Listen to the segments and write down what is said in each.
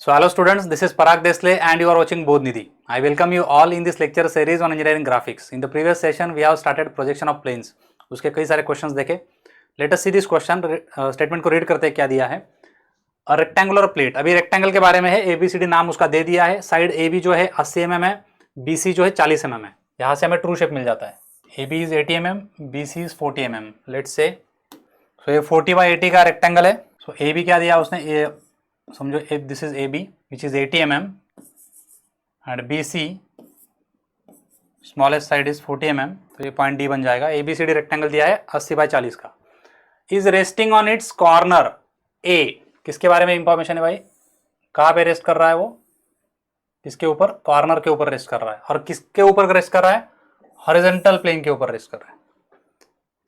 So hello students, this is Parag Desle and you are watching Bodhnidhi. I welcome you all in this lecture series on engineering graphics. In the previous session we have started projection of planes. उसके कई सारे questions देखे. Let us see this question. Statement को read करते हैं क्या दिया है. A rectangular plate. अभी rectangle के बारे में है. ABCD नाम उसका दे दिया है. Side AB जो है 80 mm है, BC जो है 40 mm है. यहाँ से हमें ट्रू शेप मिल जाता है. AB is 80 mm, BC is 40 mm. Let's say so ये 40 by 80 का rectangle है. So AB क्या दिया उसने, ये समझो this is AB which is 80 mm and BC smallest side is 40 mm. तो ये पॉइंट D बन जाएगा. ABCD रेक्टेंगल दिया है 80 बाई 40 का. Is resting on it's corner A. किसके बारे में इंफॉर्मेशन है भाई? कहाँ पे रेस्ट कर रहा है वो? किसके ऊपर? कॉर्नर के ऊपर रेस्ट कर रहा है. और किसके ऊपर रेस्ट कर रहा है? हॉरिजॉन्टल प्लेन के ऊपर रेस्ट कर रहा है.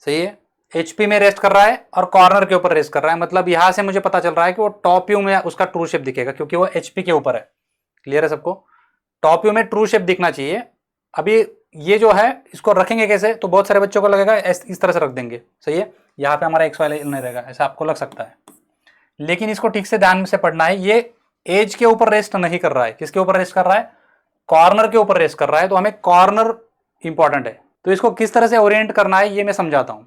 सही है. HP में रेस्ट कर रहा है और कॉर्नर के ऊपर रेस्ट कर रहा है. मतलब यहां से मुझे पता चल रहा है कि वो टॉप व्यू में उसका ट्रू शेप दिखेगा क्योंकि वो HP के ऊपर है. क्लियर है सबको? टॉप व्यू में ट्रू शेप दिखना चाहिए. अभी ये जो है इसको रखेंगे कैसे? तो बहुत सारे बच्चों को लगेगा इस तरह से रख देंगे. सही है. यहाँ पे हमारा XY लाइन नहीं रहेगा, ऐसा आपको लग सकता है. लेकिन इसको ठीक से ध्यान से पढ़ना है. ये एज के ऊपर रेस्ट नहीं कर रहा है. किसके ऊपर रेस्ट कर रहा है? कॉर्नर के ऊपर रेस्ट कर रहा है. तो हमें कॉर्नर इंपॉर्टेंट है. तो इसको किस तरह से ओरिएंट करना है ये मैं समझाता हूं.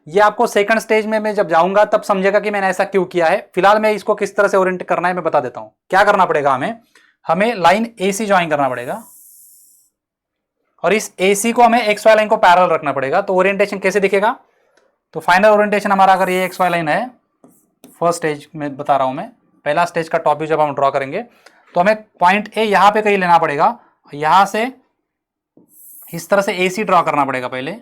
ये आपको सेकंड स्टेज में मैं जब जाऊंगा तब समझेगा कि मैंने ऐसा क्यों किया है. फिलहाल मैं इसको किस तरह से ओरिएंट करना है मैं बता देता हूं. क्या करना पड़ेगा हमें लाइन AC ज्वाइन करना पड़ेगा और इस AC को हमें XY लाइन को पैरेलल रखना पड़ेगा. तो ओरिएंटेशन कैसे दिखेगा? तो फाइनल ओरिएंटेशन हमारा अगर ये XY लाइन है, फर्स्ट स्टेज में बता रहा हूं मैं, पहला स्टेज का टॉप व्यू जब हम ड्रॉ करेंगे तो हमें पॉइंट A यहां पे कहीं लेना पड़ेगा. यहां से इस तरह से AC ड्रॉ करना पड़ेगा. पहले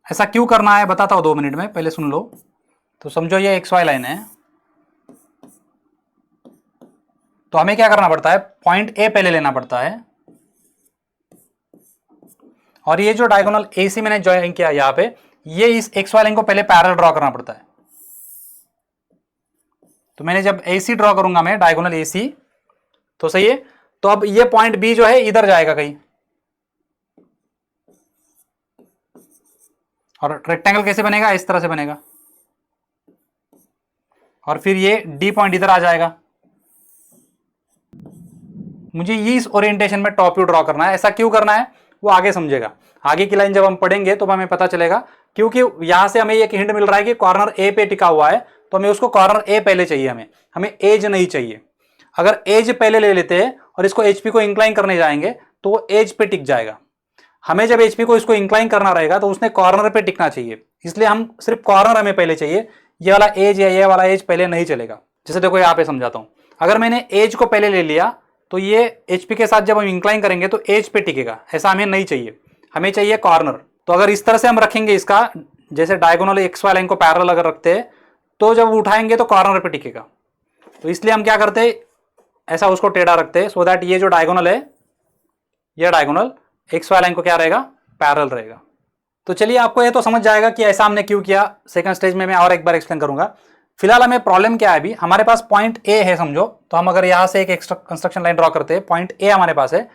ऐसा क्यों करना है बताता हूं 2 मिनट में, पहले सुन लो. तो समझो ये XY लाइन है, तो हमें क्या करना पड़ता है? पॉइंट A पहले लेना पड़ता है और ये जो डायगोनल AC मैंने ज्वाइन किया यहां पे, ये इस XY लाइन को पहले पैरेलल ड्रॉ करना पड़ता है. तो मैंने जब AC ड्रॉ करूंगा मैं डायगोनल AC, तो सही है. तो अब ये पॉइंट B जो है इधर जाएगा कहीं, और रेक्टेंगल कैसे बनेगा? इस तरह से बनेगा. और फिर ये D पॉइंट इधर आ जाएगा. मुझे ये इस ओरिएंटेशन में टॉप व्यू ड्रॉ करना है. ऐसा क्यों करना है वो आगे समझेगा. आगे की लाइन जब हम पढ़ेंगे तो हमें पता चलेगा. क्योंकि यहां से हमें एक हिंट मिल रहा है कि कॉर्नर A पे टिका हुआ है, तो हमें उसको कॉर्नर A पहले चाहिए. हमें एज नहीं चाहिए. अगर एज पहले ले लेते हैं और इसको HP को इंक्लाइन करने जाएंगे तो वो एज पे टिक जाएगा. हमें जब HP को इसको इंक्लाइन करना रहेगा तो उसने कॉर्नर पे टिकना चाहिए. इसलिए हम सिर्फ कॉर्नर हमें पहले चाहिए. ये वाला एज या ये वाला एज पहले नहीं चलेगा. जैसे देखो यहाँ पे समझाता हूं. अगर मैंने एज को पहले ले लिया तो ये HP के साथ जब हम इंक्लाइन करेंगे तो एज पे टिकेगा. ऐसा हमें नहीं चाहिए. हमें चाहिए कॉर्नर. तो अगर इस तरह से हम रखेंगे इसका, जैसे डायगोनल XY लाइन को पैरेलल अगर रखते हैं तो जब उठाएंगे तो कॉर्नर पे टिकेगा. तो इसलिए हम क्या करते हैं, ऐसा उसको टेढ़ा रखते हैं सो दैट ये जो डायगोनल है, ये डायगोनल XY लाइन को क्या रहेगा? पैरेलल रहेगा. तो चलिए आपको ये तो समझ जाएगा कि ऐसा हमने क्यों किया. सेकंड स्टेज में मैं और एक बार एक्सप्लेन करूंगा. फिलहाल हमें प्रॉब्लम क्या है, अभी हमारे पास पॉइंट A है समझो. तो हम अगर यहां से एक एक्स्ट्रा कंस्ट्रक्शन लाइन ड्रॉ करते हैं, पॉइंट A हमारे पास है,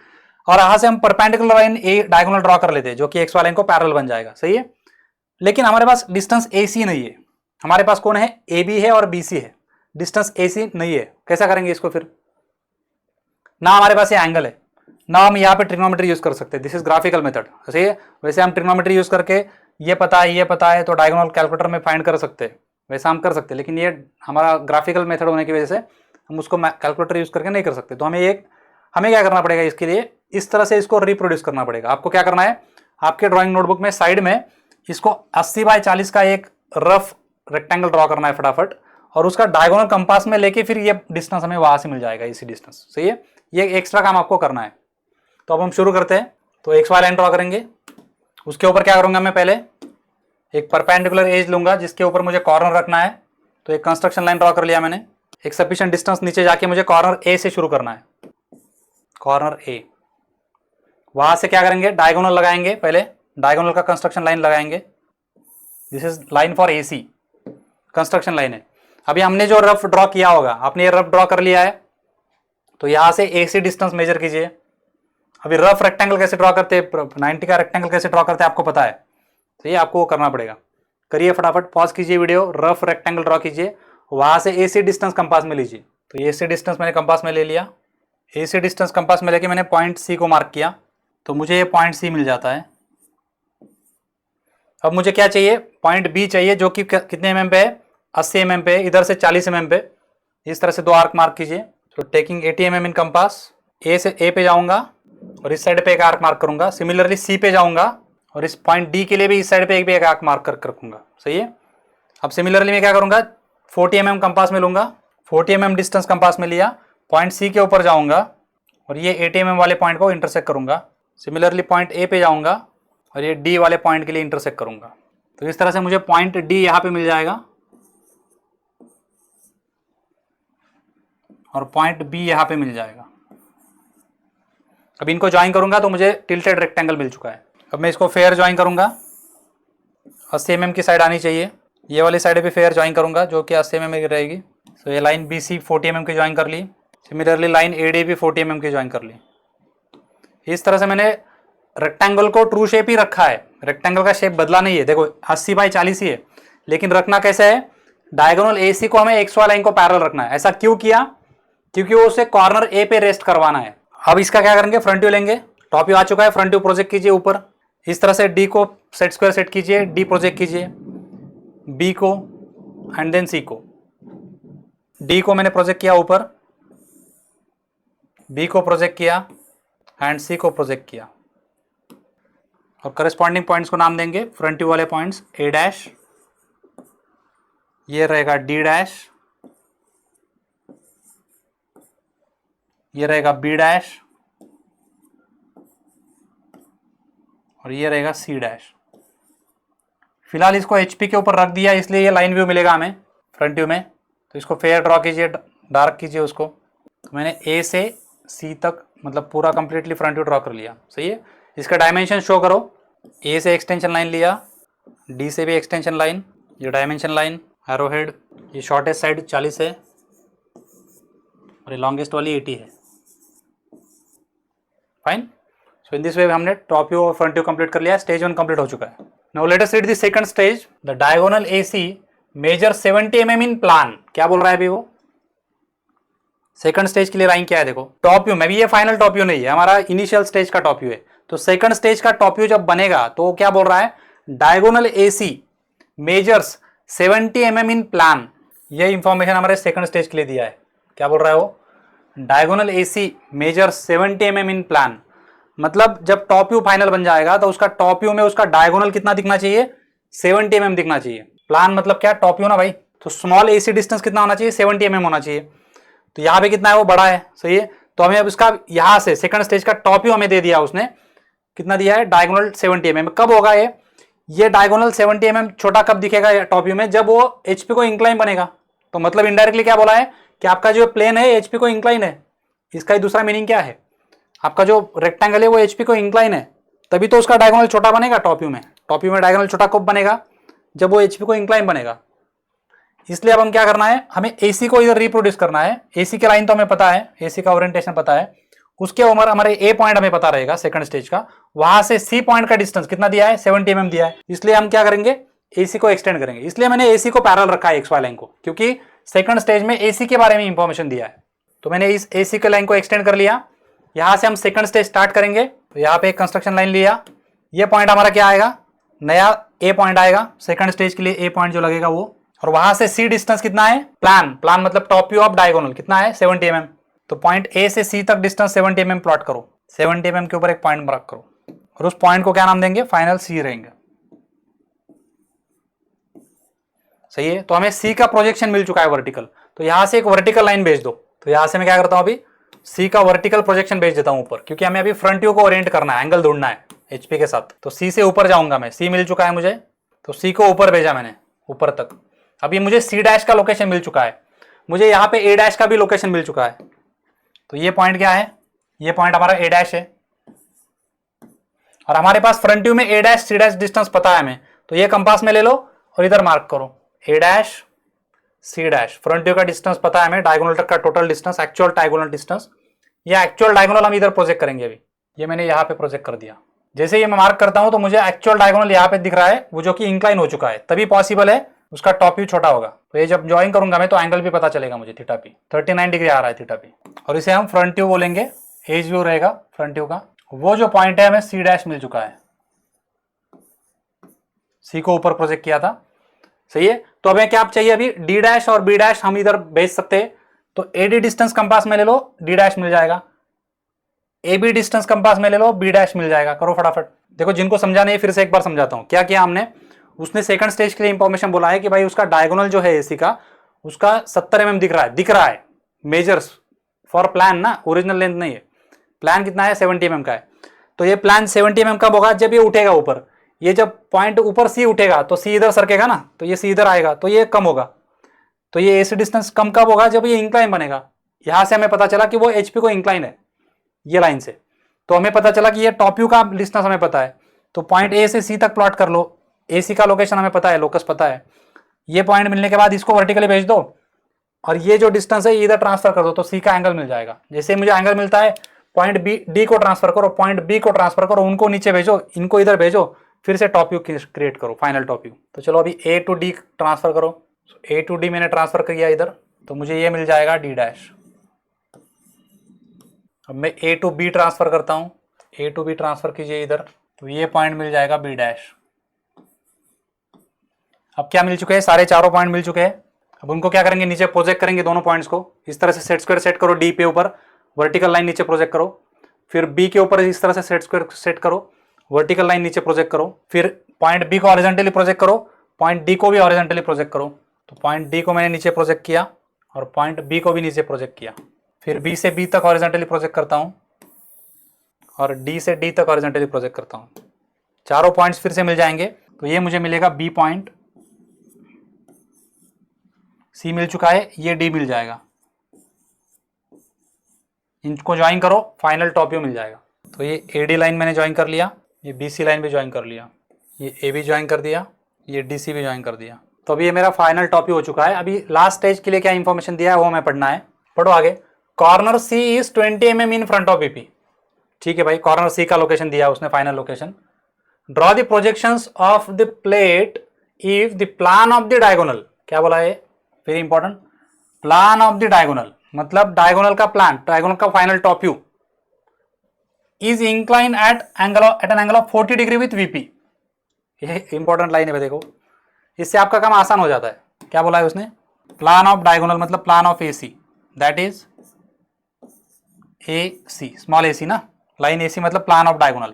और यहां से हम perpendicular line A diagonal draw कर लेते हैं जो कि XY लाइन को पैरेलल बन जाएगा. सही है. लेकिन हमारे पास डिस्टेंस AC नहीं है. हमारे पास कौन है? AB है और BC है. डिस्टेंस AC नहीं है. कैसा करेंगे इसको फिर? ना हमारे पास ये एंगल है, ना हम यहाँ पे ट्रिग्नोमेट्री यूज कर सकते हैं. This is graphical method. सही है. वैसे हम ट्रिग्नोमेट्री यूज करके ये पता है तो डायगोनल कैलकुलेटर में फाइंड कर सकते हैं. वैसा हम कर सकते हैं, लेकिन ये हमारा ग्राफिकल मेथड होने की वजह से हम उसको कैलकुलेटर यूज करके नहीं कर सकते. तो हमें क्या करना पड़ेगा इसके लिए? इस तरह से इसको रिप्रोड्यूस करना पड़ेगा. आपको क्या करना है, आपके ड्रॉइंग नोटबुक में साइड में इसको 80 बाई 40 का एक रफ रेक्टेंगल ड्रॉ करना है फटाफट, और उसका डायगोनल कंपास में लेके फिर ये डिस्टेंस हमें वहां से मिल जाएगा, इसी डिस्टेंस. सही है. ये एक्स्ट्रा काम आपको करना है. तो अब हम शुरू करते हैं. तो XY लाइन ड्रॉ करेंगे. उसके ऊपर क्या करूंगा मैं? पहले एक परपेंडिकुलर एज लूंगा जिसके ऊपर मुझे कॉर्नर रखना है. तो एक कंस्ट्रक्शन लाइन ड्रॉ कर लिया मैंने. एक सफिशिएंट डिस्टेंस नीचे जाके मुझे कॉर्नर A से शुरू करना है. कॉर्नर A, वहां से क्या करेंगे? डायगोनल लगाएंगे. पहले डायगोनल का कंस्ट्रक्शन लाइन लगाएंगे. This is line for AC, construction line है. अभी हमने जो रफ ड्रॉ किया होगा, आपने ये रफ ड्रॉ कर लिया है, तो यहां से AC डिस्टेंस मेजर कीजिए. अभी रफ रेक्टेंगल कैसे ड्रॉ करते हैं, 90 का रेक्टेंगल कैसे ड्रॉ करते हैं आपको पता है. सही है. आपको वो करना पड़ेगा. करिए फटाफट, पॉज कीजिए वीडियो, रफ रेक्टेंगल ड्रॉ कीजिए, वहां से AC डिस्टेंस कंपास में लीजिए। तो ये AC डिस्टेंस मैंने कंपास में ले लिया, AC डिस्टेंस कंपास में लेके मैंने पॉइंट C को मार्क किया, तो मुझे ये पॉइंट C मिल जाता है। अब मुझे क्या चाहिए, पॉइंट B चाहिए जो कि कितने mm पे है, 80 mm पे, इधर से 40 mm पे। इस तरह से 2 आर्क मार्क कीजिए। तो taking 80 mm in compass, A से A पे जाऊंगा और इस साइड पे एक आर्क मार्क करूंगा। सिमिलरली C पे जाऊंगा और इस पॉइंट D के लिए भी इस साइड पे एक आर्क मार्क कर रखूंगा। सही है। अब सिमिलरली मैं क्या करूंगा, 40 mm कंपास में लूंगा, 40 mm डिस्टेंस कंपास में लिया, पॉइंट C के ऊपर जाऊंगा और ये 80 mm वाले पॉइंट को इंटरसेक्ट करूंगा। सिमिलरली पॉइंट A पे जाऊंगा और ये D वाले पॉइंट के लिए इंटरसेक्ट करूंगा। तो इस तरह से मुझे पॉइंट D यहाँ पे मिल जाएगा और पॉइंट B यहाँ पे मिल जाएगा। अब इनको ज्वाइन करूंगा तो मुझे टिल्टेड रेक्टेंगल मिल चुका है। अब मैं इसको फेयर ज्वाइन करूंगा, 80 mm की साइड आनी चाहिए, ये वाली साइड पे फेयर ज्वाइन करूंगा जो कि 80 mm की रहेगी। तो ये लाइन BC 40 mm की ज्वाइन कर ली, सिमिलरली लाइन AD भी 40 mm की ज्वाइन कर ली। इस तरह से मैंने रेक्टेंगल को ट्रू शेप ही रखा है, रेक्टेंगल का शेप बदला नहीं है। देखो 80/40 ही है, लेकिन रखना कैसे है, डायगोनल AC को हमें XY लाइन को पैरेलल रखना है। ऐसा क्यों किया, क्योंकि वो उसे कॉर्नर A पे रेस्ट करवाना है। अब इसका क्या करेंगे, फ्रंट व्यू लेंगे, टॉप व्यू आ चुका है, फ्रंट व्यू प्रोजेक्ट कीजिए ऊपर। इस तरह से D को सेट स्क्वायर सेट कीजिए, D प्रोजेक्ट कीजिए, B को एंड देन C को। D को मैंने प्रोजेक्ट किया ऊपर, B को प्रोजेक्ट किया एंड C को प्रोजेक्ट किया और करस्पॉन्डिंग पॉइंट्स को नाम देंगे फ्रंट व्यू वाले पॉइंट्स A', ये रहेगा D', ये रहेगा B' और ये रहेगा C'। फिलहाल इसको HP के ऊपर रख दिया, इसलिए ये लाइन व्यू मिलेगा हमें फ्रंट व्यू में। तो इसको फेयर ड्रॉ कीजिए, डार्क कीजिए उसको। तो मैंने A से C तक मतलब पूरा कंप्लीटली फ्रंट व्यू ड्रॉ कर लिया। सही है। इसका डायमेंशन शो करो, A से एक्सटेंशन लाइन लिया, D से भी एक्सटेंशन लाइन, ये डायमेंशन लाइन, एरो हेड, ये शॉर्टेस्ट साइड 40 है और ये लॉन्गेस्ट वाली 80 है। Fine. So in this way हमने टॉप व्यू और फ्रंट व्यू कंप्लीट कर लिया, स्टेज 1 कंप्लीट हो चुका है। Now let us read the second stage. The diagonal AC measure 70 mm in plan. क्या बोल रहा है अभी वो, सेकंड स्टेज के लिए लाइन क्या है, देखो टॉप व्यू में भी, ये फाइनल टॉप व्यू नहीं है, हमारा इनिशियल स्टेज का टॉप व्यू है। तो सेकंड स्टेज का टॉप व्यू जब बनेगा तो क्या बोल रहा है, diagonal AC measures 70 mm in plan. ये इंफॉर्मेशन हमारे सेकंड स्टेज के लिए दिया है। क्या बोल रहा है वो, diagonal AC measures 70 mm in plan. मतलब जब टॉप व्यू फाइनल बन जाएगा तो उसका टॉप व्यू में उसका डायगोनल कितना दिखना चाहिए, 70 mm दिखना चाहिए। प्लान मतलब क्या, टॉप व्यू ना भाई। तो स्मॉल AC डिस्टेंस कितना होना चाहिए, 70 mm होना चाहिए। तो यहाँ पे कितना है, वो बड़ा है। सही है। तो हमें अब इसका यहां से सेकंड स्टेज का टॉप व्यू हमें दे दिया उसने, कितना दिया है, डायगोनल 70 mm। कब होगा ये डायगोनल 70 mm छोटा कब दिखेगा टॉप व्यू में, जब वो HP को इंक्लाइन बनेगा। तो मतलब इनडायरेक्टली क्या बोला है कि आपका जो प्लेन है HP को इंक्लाइन है। इसका ही दूसरा मीनिंग क्या है, आपका जो रेक्टेंगल है वो HP को इंक्लाइन है, तभी तो उसका डायगोनल छोटा बनेगा टॉप व्यू में। टॉप व्यू में डायगोनल छोटा कब बनेगा, जब वो HP को इंक्लाइन बनेगा। इसलिए अब हम क्या करना है, हमें AC को इधर रिप्रोड्यूस करना है। AC की लाइन तो हमें पता है, AC का ओरिएंटेशन पता है, उसके ऊपर हमारे A पॉइंट हमें पता रहेगा सेकंड स्टेज का, वहां से C पॉइंट का डिस्टेंस कितना दिया है, 70 mm दिया है। इसलिए हम क्या करेंगे, AC को एक्सटेंड करेंगे। इसलिए मैंने AC को पैरेलल रखा है XY लाइन को, क्योंकि सेकंड स्टेज में AC के बारे में इंफॉर्मेशन दिया है। तो मैंने इस AC के लाइन को एक्सटेंड कर लिया। यहां से हम सेकंड स्टेज स्टार्ट करेंगे। तो यहाँ पे एक कंस्ट्रक्शन लाइन लिया, ये पॉइंट हमारा क्या आएगा, नया A पॉइंट आएगा सेकंड स्टेज के लिए, A पॉइंट जो लगेगा वो। और वहां से C डिस्टेंस कितना है, प्लान मतलब टॉप व्यू ऑफ डायगोनल कितना है, 70 mm। तो पॉइंट A से C तक डिस्टेंस 70 mm प्लॉट करो, 70 mm के ऊपर एक पॉइंट मार्क करो और उस पॉइंट को क्या नाम देंगे, फाइनल C रहेंगे। सही है। तो हमें C का प्रोजेक्शन मिल चुका है वर्टिकल। तो यहां से एक वर्टिकल लाइन भेज दो। तो यहां से मैं क्या करता हूं, अभी C का वर्टिकल प्रोजेक्शन भेज देता हूं ऊपर, क्योंकि हमें अभी फ्रंट व्यू को ओरिएंट करना है, एंगल ढूंढना है HP के साथ। तो C से ऊपर जाऊंगा मैं, C मिल चुका है मुझे, तो C को ऊपर भेजा मैंने, ऊपर तक। अभी मुझे C' का लोकेशन मिल चुका है, मुझे यहाँ पे A' का भी लोकेशन मिल चुका है। तो ये पॉइंट क्या है, ये पॉइंट हमारा A' है और हमारे पास फ्रंट व्यू में A' C' डिस्टेंस पता है हमें। तो ये कंपास में ले लो और इधर मार्क करो, A' C'। फ्रंट व्यू का डिस्टेंस पता है हमें, डायगोनल तक का total distance, actual diagonal distance. ये एक्चुअल डायगोनल हम इधर प्रोजेक्ट करेंगे। अभी ये मैंने यहाँ पे प्रोजेक्ट कर दिया। जैसे ये मैं मार्क करता हूं तो मुझे एक्चुअल डायगोनल यहाँ पे दिख रहा है, वो जो कि इंक्लाइन हो चुका है, तभी पॉसिबल है उसका टॉप व्यू छोटा होगा। तो ये जब ज्वाइन करूंगा मैं तो एंगल भी पता चलेगा मुझे, थीटा पी 39 डिग्री आ रहा है थीटा पी। और इसे हम फ्रंट व्यू बोलेंगे, एज व्यू रहेगा फ्रंट व्यू का। वो जो पॉइंट है हमें सी डैश मिल चुका है, सी को ऊपर प्रोजेक्ट किया था, सही है। तो हमें क्या चाहिए अभी, डी डैश और बी डैश हम इधर भेज सकते हैं। तो एडी डिस्टेंस कंपास में ले लो, डी डैश मिल जाएगा, ए बी डिस्टेंस कंपास में ले लो, बी डैश मिल जाएगा। करो फटाफट। देखो जिनको समझा नहीं फिर से एक बार समझाता हूं क्या किया हमने। उसने सेकंड स्टेज के लिए इंफॉर्मेशन बोला है कि भाई उसका डायगोनल जो है एसी का, उसका 70 mm दिख रहा है मेजर्स फॉर प्लान ना, ओरिजिनल लेंथ नहीं है। प्लान कितना है, 70 mm का है। तो ये प्लान 70 mm कब होगा, जब ये उठेगा ऊपर। ये जब पॉइंट ऊपर सी उठेगा तो सी इधर सरकेगा ना, तो ये सी इधर आएगा, तो ये कम होगा। तो ये एसी डिस्टेंस कम कब होगा, जब ये इंक्लाइन बनेगा। यहां से हमें पता चला कि वो एचपी को इंक्लाइन है ये लाइन से। तो हमें पता चला कि ये टॉप व्यू का डिस्टेंस हमें पता है। तो पॉइंट ए से सी तक प्लॉट कर लो, एसी का लोकेशन हमें पता है, लोकस पता है। ये पॉइंट मिलने के बाद इसको वर्टिकली भेज दो और ये जो डिस्टेंस है ये इधर ट्रांसफर कर दो, तो सी का एंगल मिल जाएगा। जैसे मुझे एंगल मिलता है, पॉइंट बी डी को ट्रांसफर करो, पॉइंट बी को ट्रांसफर करो, उनको नीचे भेजो, इनको इधर भेजो, फिर से टॉप व्यू क्रिएट करो, फाइनल टॉप व्यू। तो चलो अभी ए टू डी ट्रांसफर करो। ए टू डी मैंने ट्रांसफर किया इधर, तो मुझे ये मिल जाएगा डी डैश। अब मैं ए टू बी ट्रांसफर करता हूं, ए टू बी ट्रांसफर कीजिए इधर, तो ये पॉइंट मिल जाएगा बी डैश। अब क्या मिल चुके हैं, सारे चारों पॉइंट मिल चुके हैं। अब उनको क्या करेंगे, नीचे प्रोजेक्ट करेंगे दोनों पॉइंट्स को। इस तरह से सेट स्क्वायर सेट करो, डी पे ऊपर वर्टिकल लाइन नीचे प्रोजेक्ट करो, फिर बी के ऊपर इस तरह से सेट स्क्वायर सेट करो, वर्टिकल लाइन नीचे प्रोजेक्ट करो, फिर पॉइंट बी को हॉरिजॉन्टली प्रोजेक्ट करो, पॉइंट डी को भी हॉरिजॉन्टली प्रोजेक्ट करो। तो पॉइंट डी को मैंने नीचे प्रोजेक्ट किया और पॉइंट बी को भी नीचे प्रोजेक्ट किया, फिर बी से बी तक हॉरिजॉन्टली प्रोजेक्ट करता हूं और डी से डी तक हॉरिजॉन्टली प्रोजेक्ट करता हूं। चारों पॉइंट्स फिर से मिल जाएंगे। तो ये मुझे मिलेगा बी पॉइंट, सी मिल चुका है, ये डी मिल जाएगा। इनको ज्वाइन करो, फाइनल टॉप व्यू मिल जाएगा। तो ये एडी लाइन मैंने ज्वाइन कर लिया, ये बीसी लाइन भी ज्वाइन कर लिया, ये ए भी ज्वाइन कर दिया, ये डीसी भी ज्वाइन कर दिया। तो अभी ये मेरा फाइनल टॉप व्यू हो चुका है। अभी लास्ट स्टेज के लिए क्या इंफॉर्मेशन दिया है वो हमें पढ़ना है। पढ़ो आगे। Corner C is 20 mm in front of VP. ठीक है भाई, कॉर्नर सी का लोकेशन दिया उसने, final location. Draw the projections of the plate if the plan of the diagonal, क्या बोला है, very important, plan of the diagonal मतलब डायगोनल का प्लान, डायगोनल का final top view is incline at an angle of 40 degree with VP. ये important line है, देखो इससे आपका काम आसान हो जाता है। क्या बोला है उसने, प्लान ऑफ डायगोनल मतलब plan of AC, that is A C, small A C ना, लाइन ए सी मतलब प्लान ऑफ डायगोनल।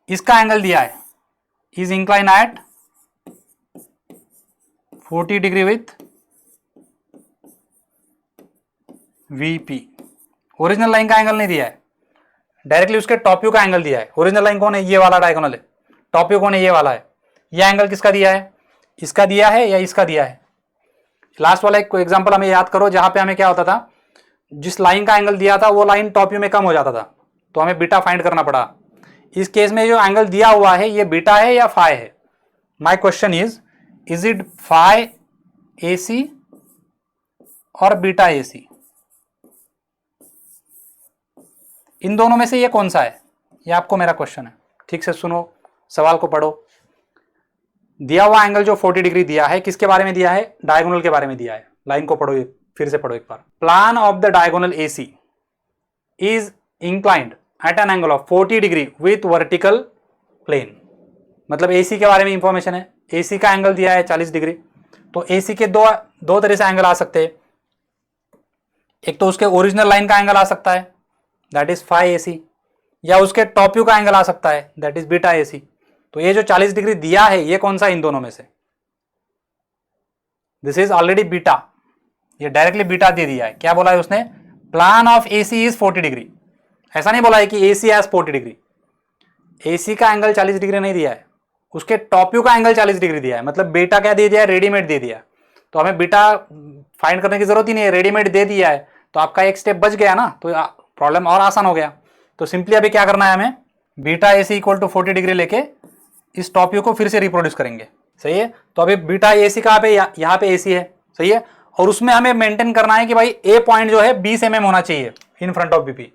इसका एंगल दिया है, is incline at 40 degree with VP. Original line का एंगल नहीं दिया है, डायरेक्टली उसके टॉप व्यू का एंगल दिया है। ओरिजिनल लाइन कौन है, ये वाला डायगोनल है, टॉप व्यू कौन है, ये वाला है। ये एंगल किसका दिया है, इसका दिया है या इसका दिया है। लास्ट वाला एक एग्जांपल हमें याद करो, जहां पे हमें क्या होता था, जिस लाइन का एंगल दिया था वो लाइन टॉप व्यू में कम हो जाता था, तो हमें बीटा फाइंड करना पड़ा। इस केस में जो एंगल दिया हुआ है ये बीटा है या फाई है। My question is it phi A C और बीटा ए सी, इन दोनों में से ये कौन सा है, ये आपको मेरा क्वेश्चन है। ठीक से सुनो, सवाल को पढ़ो। दिया हुआ एंगल जो 40 डिग्री दिया है, किसके बारे में दिया है, डायगोनल के बारे में दिया है। लाइन को पढ़ो, फिर से पढ़ो एक बार। Plan of the diagonal AC is inclined at an angle of 40 degree with vertical plane, मतलब एसी के बारे में इंफॉर्मेशन है। एसी का एंगल दिया है 40 डिग्री, तो एसी के दो तरह से एंगल आ सकते हैं। एक तो उसके ओरिजिनल लाइन का एंगल आ सकता है, दैट इज फाई एसी, या उसके टॉप व्यू का एंगल आ सकता है, दैट इज बीटा एसी। तो ये जो 40 डिग्री दिया है ये कौन सा इन दोनों में से, दिस इज ऑलरेडी बीटा, ये डायरेक्टली बीटा दे दिया है। क्या बोला है उसने, plan of AC is 40 degree. ऐसा नहीं बोला है कि एसी एज 40 डिग्री, एसी का एंगल 40 डिग्री नहीं दिया है, उसके टॉप व्यू का एंगल 40 डिग्री दिया है। मतलब बीटा क्या दे दिया है, रेडीमेड दे दिया। तो हमें बीटा फाइंड करने की जरूरत ही नहीं है, रेडीमेड दे दिया है, तो आपका एक स्टेप बच गया ना, तो प्रॉब्लम और आसान हो गया। तो सिंपली अभी क्या करना है हमें, beta AC equal to 40 degree लेके इस टॉप व्यू को फिर से रिप्रोड्यूस करेंगे, सही है। तो अभी बीटा एसी कहाँ पे, यहाँ पे एसी है, सही है। और उसमें हमें मेंटेन करना है कि भाई ए पॉइंट जो है 20 mm होना चाहिए इन फ्रंट ऑफ बीपी,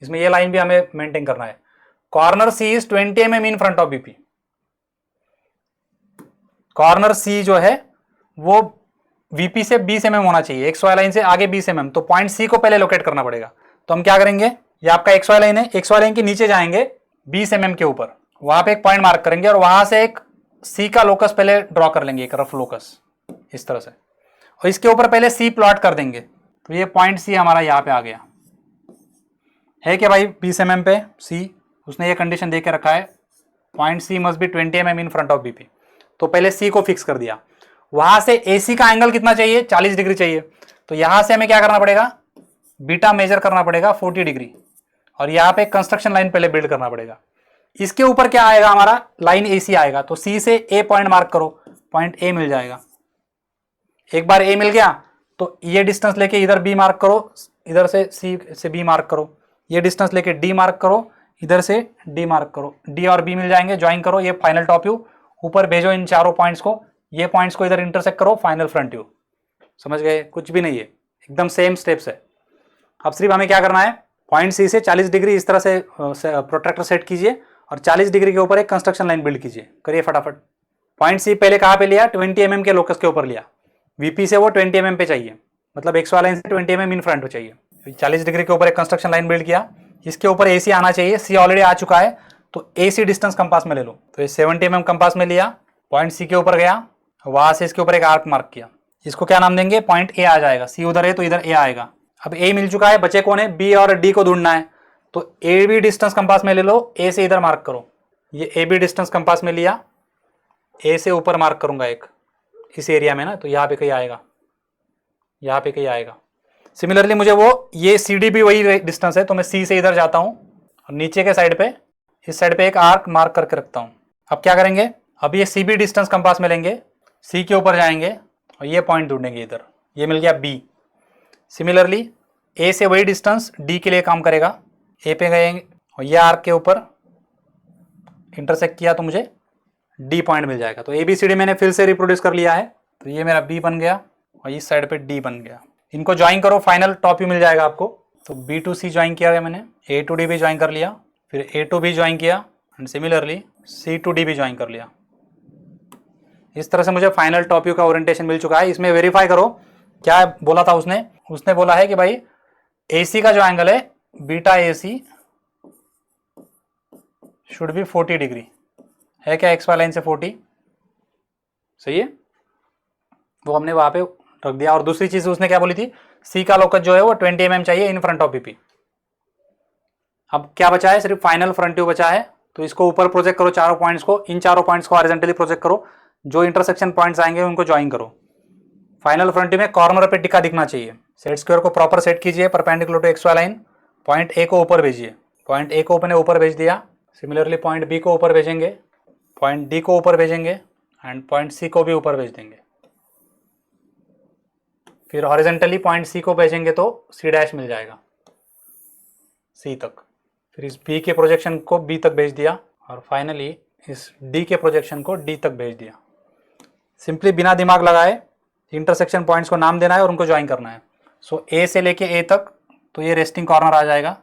इसमें ये लाइन भी हमें मेंटेन करना है। Corner C is 20 mm in front of BP. Corner C जो है वो वीपी से 20 mm होना चाहिए, एक्स वाई लाइन से आगे 20 mm। तो पॉइंट सी को पहले लोकेट करना पड़ेगा। तो हम क्या करेंगे, ये आपका एक्स वाई लाइन है, एक्स वाई लाइन के नीचे जाएंगे 20 mm के ऊपर, वहां पे एक पॉइंट मार्क करेंगे और वहां से एक सी का लोकस पहले ड्रॉ कर लेंगे, एक रफ लोकस इस तरह से, और इसके ऊपर पहले सी प्लॉट कर देंगे। तो ये पॉइंट सी हमारा यहाँ पे आ गया है कि भाई 20 mm पे सी, उसने ये कंडीशन दे के रखा है point C must be 20 mm in front of VP. तो पहले सी को फिक्स कर दिया। वहां से एसी का एंगल कितना चाहिए, 40 डिग्री चाहिए। तो यहां से हमें क्या करना पड़ेगा, बीटा मेजर करना पड़ेगा 40 डिग्री, और यहाँ पे कंस्ट्रक्शन लाइन पहले बिल्ड करना पड़ेगा। इसके ऊपर क्या आएगा, हमारा लाइन एसी आएगा। तो सी से ए पॉइंट मार्क करो, पॉइंट ए मिल जाएगा। एक बार ए मिल गया तो ये डिस्टेंस लेके इधर बी मार्क करो, इधर से सी से बी मार्क करो, ये डिस्टेंस लेके डी मार्क करो, इधर से डी मार्क करो, डी और बी मिल जाएंगे, ज्वाइन करो, ये फाइनल टॉप व्यू, ऊपर भेजो इन चारों पॉइंट्स को, ये पॉइंट्स को इधर इंटरसेक्ट करो, फाइनल फ्रंट व्यू। समझ गए, कुछ भी नहीं है, एकदम सेम स्टेप्स है। अब सिर्फ हमें क्या करना है, पॉइंट सी से 40 डिग्री इस तरह से प्रोट्रैक्टर सेट कीजिए और 40 डिग्री के ऊपर एक कंस्ट्रक्शन लाइन बिल्ड कीजिए। करिए फटाफट। पॉइंट सी पहले कहाँ पे लिया, 20 mm के लोकस के ऊपर लिया, वीपी से वो 20 mm पे चाहिए, मतलब एक्स वाई लाइन से 20 mm इन फ्रंट पे चाहिए। 40 डिग्री के ऊपर एक कंस्ट्रक्शन लाइन बिल्ड किया, इसके ऊपर एसी आना चाहिए, सी ऑलरेडी आ चुका है, तो एसी डिस्टेंस कंपास में ले लो। तो ये 70 mm कंपास में लिया, पॉइंट सी के ऊपर गया, वहां से इसके ऊपर एक आर्क मार्क किया, इसको क्या नाम देंगे, पॉइंट ए आ जाएगा। सी उधर है तो इधर ए आएगा। अब ए मिल चुका है, बचे कौन है, बी और डी को ढूंढना है। तो ए बी डिस्टेंस कंपास में ले लो, ए से इधर मार्क करो, ये ए बी डिस्टेंस कंपास में लिया, ए से ऊपर मार्क करूंगा एक इस एरिया में ना, तो यहाँ पे कहीं आएगा, यहाँ पे कहीं आएगा। सिमिलरली मुझे वो ये सी डी भी वही डिस्टेंस है, तो मैं सी से इधर जाता हूँ और नीचे के साइड पे, इस साइड पे एक आर्क मार्क करके रखता हूँ। अब क्या करेंगे, अब ये सी बी डिस्टेंस कंपास में लेंगे, सी के ऊपर जाएंगे और ये पॉइंट ढूंढेंगे इधर, ये मिल गया बी। सिमिलरली ए से वही डिस्टेंस डी के लिए काम करेगा, ए पे गए और ये आर्क के ऊपर इंटरसेक्ट किया तो मुझे डी पॉइंट मिल जाएगा। तो ए बी सी डी मैंने फिर से रिप्रोड्यूस कर लिया है, तो ये मेरा बी बन गया और इस साइड पे डी बन गया। इनको ज्वाइन करो, फाइनल टॉप व्यू मिल जाएगा आपको। तो बी टू सी ज्वाइन किया है मैंने, ए टू डी भी ज्वाइन कर लिया, फिर ए टू बी ज्वाइन किया and similarly C to D भी ज्वाइन कर लिया। इस तरह से मुझे फाइनल टॉप व्यू का ओरिएंटेशन मिल चुका है। इसमें वेरीफाई करो क्या बोला था उसने बोला है कि भाई AC का जो एंगल है beta AC should be 40 degree है क्या, एक्स वाई लाइन से 40, सही है, वो हमने वहां पे रख दिया। और दूसरी चीज उसने क्या बोली थी, सी का लोकस जो है वो 20 mm चाहिए इन फ्रंट ऑफ बीपी। अब क्या बचा है, सिर्फ फाइनल फ्रंट व्यू बचा है। तो इसको ऊपर प्रोजेक्ट करो, चारों पॉइंट्स को, इन चारों पॉइंट्स को हॉरिजॉन्टली प्रोजेक्ट करो, जो इंटरसेक्शन पॉइंट्स आएंगे उनको ज्वाइन करो। फाइनल फ्रंट व्यू में कॉर्नर पे टिका दिखना चाहिए। सेट स्क्वायर को प्रॉपर सेट कीजिए perpendicular to X Y line, point A को ऊपर भेजिए, पॉइंट ए को अपने ऊपर भेज दिया, सिमिलरली पॉइंट बी को ऊपर भेजेंगे, पॉइंट डी को ऊपर भेजेंगे एंड पॉइंट सी को भी ऊपर भेज देंगे। फिर हॉरिजॉन्टली पॉइंट सी को भेजेंगे तो सी डैश मिल जाएगा सी तक। फिर इस बी के प्रोजेक्शन को बी तक भेज दिया और फाइनली इस डी के प्रोजेक्शन को डी तक भेज दिया। सिंपली बिना दिमाग लगाए इंटरसेक्शन पॉइंट्स को नाम देना है और उनको ज्वाइन करना है। सो ए से लेके ए तक, तो ये रेस्टिंग कॉर्नर आ जाएगा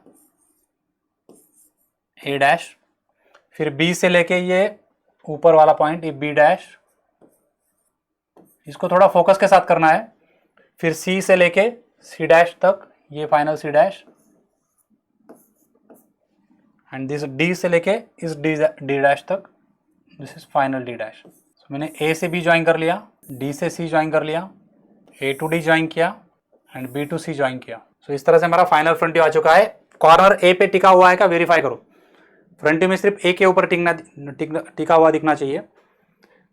ए डैश। फिर बी से लेके ये ऊपर वाला पॉइंट ये बी डैश, इसको थोड़ा फोकस के साथ करना है। फिर सी से लेके सी डैश तक ये final C dash, and this D से लेके इस डी डैश तक this is final D dash. मैंने ए से बी ज्वाइन कर लिया, डी से सी ज्वाइन कर लिया, ए टू डी ज्वाइन किया and B to C join किया। सो इस तरह से हमारा फाइनल फ्रंट व्यू आ चुका है। कॉर्नर ए पे टिका हुआ है क्या, वेरीफाई करो। फ्रंट व्यू में सिर्फ ए के ऊपर टिका हुआ दिखना चाहिए।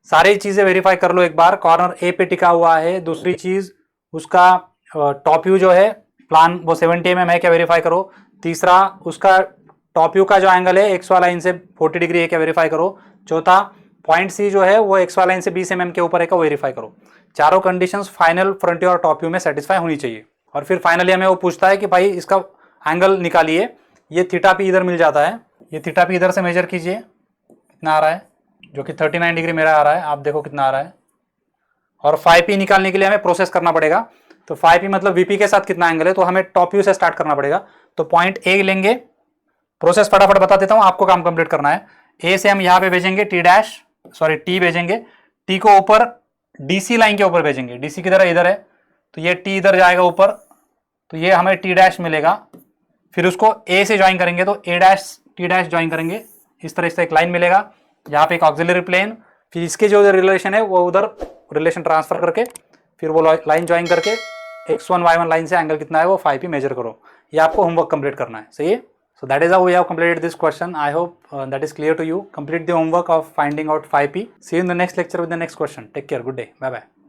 सारी चीजें वेरीफाई कर लो एक बार। कॉर्नर ए पे टिका हुआ है, दूसरी चीज उसका टॉप व्यू जो है प्लान वो 70 mm है क्या, वेरीफाई करो। तीसरा उसका टॉप व्यू का जो एंगल है एक्स वाई लाइन से 40 डिग्री है क्या, वेरीफाई करो। चौथा पॉइंट सी जो है वो एक्स वाई लाइन से 20 mm के ऊपर है क्या, वेरीफाई करो। चारों कंडीशंस फाइनल फ्रंट व्यू और टॉप व्यू में सेटिस्फाई होनी चाहिए। और फिर फाइनली हमें वो पूछता है कि भाई इसका एंगल निकालिए। ये थीटा पी इधर मिल जाता है, ये थीटा पी इधर से मेजर कीजिए कितना आ रहा है, जो कि 39 डिग्री मेरा आ रहा है, आप देखो कितना आ रहा है। और 5P निकालने के लिए हमें प्रोसेस करना पड़ेगा। तो 5P मतलब VP के साथ कितना एंगल है, तो हमें टॉप व्यू से स्टार्ट करना पड़ेगा। तो पॉइंट ए लेंगे, प्रोसेस फटाफट बता देता हूं, आपको काम कंप्लीट करना है। ए से हम यहां पे भेजेंगे टी भेजेंगे, टी को ऊपर डीसी लाइन के ऊपर भेजेंगे, डीसी किधर है, इधर है, तो ये टी इधर जाएगा ऊपर, तो ये हमें टी डैश मिलेगा। फिर उसको ए से ज्वाइन करेंगे तो ए डैश टी डैश ज्वाइन करेंगे, इस तरह से एक लाइन मिलेगा, यहाँ पे एक ऑक्सिलरी प्लेन, फिर इसके जो रिलेशन है वो उधर रिलेशन ट्रांसफर करके फिर वो लाइन ज्वाइन करके x1 y1 लाइन से एंगल कितना है वो 5p मेजर करो। ये आपको होमवर्क कंप्लीट करना है, सही है। So that is how we have completed this question. I hope that is clear to you. Complete the homework of finding out 5p। See you in the next lecture with the next question. Take care, good day, bye bye.